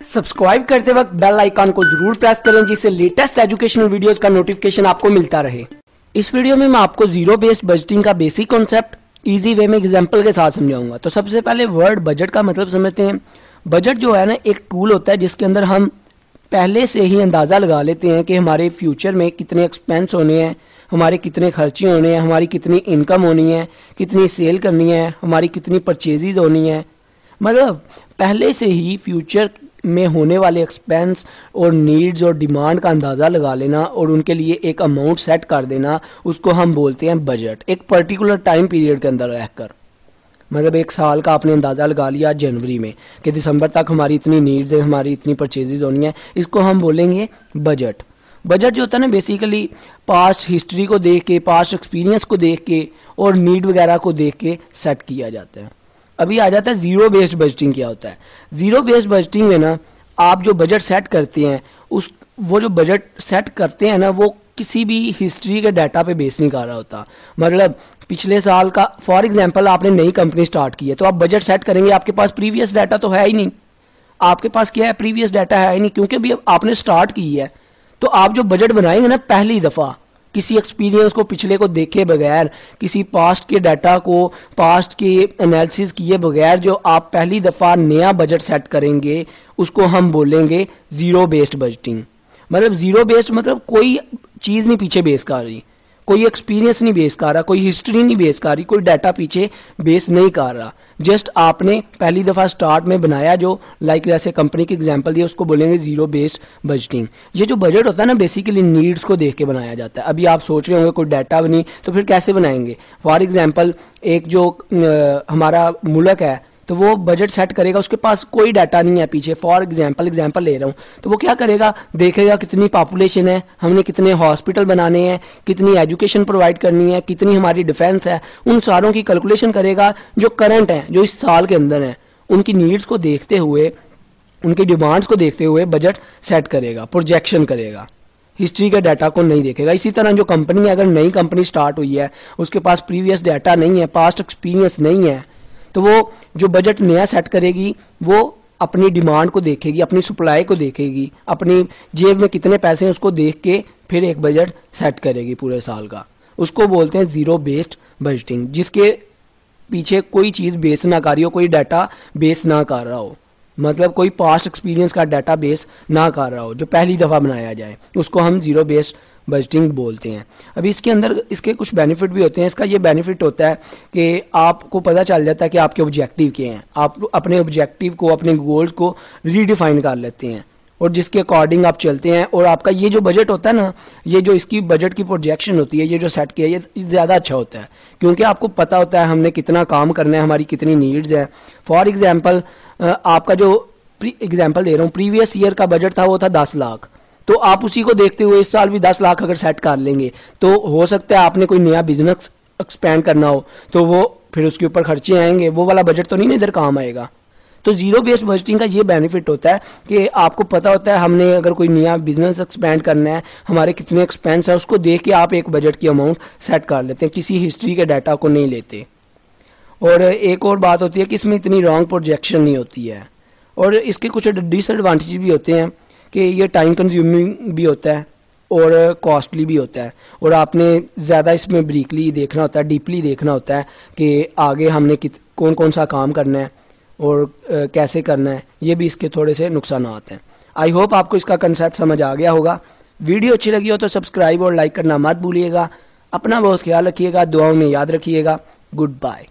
Subscribe करते वक्त bell icon को जरूर प्रेस करें जिससे लेटेस्ट एजुकेशनल वीडियोस का नोटिफिकेशन आपको मिलता रहे। इस वीडियो में मैं आपको जीरो बेस्ड बजटिंग का बेसिक कॉन्सेप्ट इजी वे में एग्जांपल के साथ समझाऊंगा। तो सबसे पहले वर्ड बजट का मतलब समझते हैं। बजट जो है ना एक टूल होता है जिसके अंदर हम पहले से ही अंदाज़ा लगा लेते हैं कि हमारे फ्यूचर में कितने एक्सपेंस होने हैं, हमारे कितने खर्चे होने हैं, हमारी कितनी इनकम होनी है, कितनी सेल करनी है, हमारी कितनी परचेजेज होनी है। मतलब पहले से ही फ्यूचर में होने वाले एक्सपेंस और नीड्स और डिमांड का अंदाज़ा लगा लेना और उनके लिए एक अमाउंट सेट कर देना, उसको हम बोलते हैं बजट। एक पर्टिकुलर टाइम पीरियड के अंदर रहकर, मतलब एक साल का आपने अंदाज़ा लगा लिया जनवरी में कि दिसंबर तक हमारी इतनी नीड्स है, हमारी इतनी परचेजेज होनी है, इसको हम बोलेंगे बजट। बजट जो होता है ना बेसिकली पास्ट हिस्ट्री को देख के, पास्ट एक्सपीरियंस को देख के और नीड वगैरह को देख के सेट किया जाता है। अभी आ जाता है जीरो बेस्ड बजटिंग क्या होता है। जीरो बेस्ड बजटिंग में ना आप जो बजट सेट करते हैं वो जो बजट सेट करते हैं ना वो किसी भी हिस्ट्री के डाटा पे बेस नहीं कर रहा होता। मतलब पिछले साल का फॉर एग्जांपल आपने नई कंपनी स्टार्ट की है तो आप बजट सेट करेंगे, आपके पास प्रीवियस डाटा तो है ही नहीं। आपके पास क्या है, प्रीवियस डाटा है ही नहीं, क्योंकि अभी आपने स्टार्ट की है। तो आप जो बजट बनाएंगे ना पहली दफ़ा किसी एक्सपीरियंस को पिछले को देखे बगैर, किसी पास्ट के डाटा को पास्ट के एनालिसिस किए बगैर जो आप पहली दफ़ा नया बजट सेट करेंगे उसको हम बोलेंगे ज़ीरो बेस्ड बजटिंग। मतलब ज़ीरो बेस्ड मतलब कोई चीज़ नहीं पीछे बेस कर रही, कोई एक्सपीरियंस नहीं बेस कर रहा, कोई हिस्ट्री नहीं बेस कर रही, कोई डाटा पीछे बेस नहीं कर रहा। जस्ट आपने पहली दफ़ा स्टार्ट में बनाया जो लाइक जैसे कंपनी की एग्जांपल दिया उसको बोलेंगे ज़ीरो बेस्ड बजटिंग। ये जो बजट होता है ना बेसिकली नीड्स को देख के बनाया जाता है। अभी आप सोच रहे होंगे कोई डाटा बनी तो फिर कैसे बनाएंगे। फॉर एग्जांपल एक जो हमारा मुल्क है तो वो बजट सेट करेगा, उसके पास कोई डाटा नहीं है पीछे। फॉर एग्जांपल ले रहा हूँ तो वो क्या करेगा, देखेगा कितनी पॉपुलेशन है, हमने कितने हॉस्पिटल बनाने हैं, कितनी एजुकेशन प्रोवाइड करनी है, कितनी हमारी डिफेंस है, उन सारों की कैलकुलेशन करेगा जो करंट है, जो इस साल के अंदर है। उनकी नीड्स को देखते हुए, उनकी डिमांड्स को देखते हुए बजट सेट करेगा, प्रोजेक्शन करेगा, हिस्ट्री के डाटा को नहीं देखेगा। इसी तरह जो कंपनी है, अगर नई कंपनी स्टार्ट हुई है उसके पास प्रीवियस डाटा नहीं है, पास्ट एक्सपीरियंस नहीं है, तो वो जो बजट नया सेट करेगी वो अपनी डिमांड को देखेगी, अपनी सप्लाई को देखेगी, अपनी जेब में कितने पैसे हैं उसको देख के फिर एक बजट सेट करेगी पूरे साल का। उसको बोलते हैं ज़ीरो बेस्ड बजटिंग, जिसके पीछे कोई चीज़ बेस ना कर रही हो, कोई डाटा बेस ना कर रहा हो, मतलब कोई पास्ट एक्सपीरियंस का डाटा बेस ना कर रहा हो, जो पहली दफ़ा बनाया जाए, उसको हम ज़ीरो बेस्ड बजटिंग बोलते हैं। अभी इसके अंदर इसके कुछ बेनिफिट भी होते हैं। इसका ये बेनिफिट होता है कि आपको पता चल जाता है कि आपके ऑब्जेक्टिव क्या हैं, आप अपने ऑब्जेक्टिव को, अपने गोल्स को रीडिफाइन कर लेते हैं और जिसके अकॉर्डिंग आप चलते हैं। और आपका ये जो बजट होता है ना, ये जो इसकी बजट की प्रोजेक्शन होती है, ये जो सेट किया, ये ज़्यादा अच्छा होता है क्योंकि आपको पता होता है हमने कितना काम करना है, हमारी कितनी नीड्स है। फॉर एग्जाम्पल आपका जो एग्जाम्पल दे रहा हूँ, प्रीवियस ईयर का बजट था वो था 10 लाख, तो आप उसी को देखते हुए इस साल भी 10 लाख अगर सेट कर लेंगे तो हो सकता है आपने कोई नया बिजनेस एक्सपेंड करना हो तो वो फिर उसके ऊपर खर्चे आएंगे, वो वाला बजट तो नहीं इधर काम आएगा। तो जीरो बेस्ड बजटिंग का ये बेनिफिट होता है कि आपको पता होता है हमने अगर कोई नया बिजनेस एक्सपेंड करना है, हमारे कितने एक्सपेंस है, उसको देख के आप एक बजट की अमाउंट सेट कर लेते हैं, किसी हिस्ट्री के डाटा को नहीं लेते। और एक और बात होती है कि इसमें इतनी रॉन्ग प्रोजेक्शन नहीं होती है। और इसके कुछ डिसएडवांटेज भी होते हैं कि ये टाइम कंज्यूमिंग भी होता है और कॉस्टली भी होता है, और आपने ज़्यादा इसमें ब्रीकली देखना होता है, डीपली देखना होता है कि आगे हमने कौन कौन सा काम करना है और कैसे करना है। ये भी इसके थोड़े से नुकसानात हैं। आई होप आपको इसका कंसेप्ट समझ आ गया होगा। वीडियो अच्छी लगी हो तो सब्सक्राइब और लाइक करना मत भूलिएगा। अपना बहुत ख्याल रखिएगा, दुआओं में याद रखिएगा। Good bye.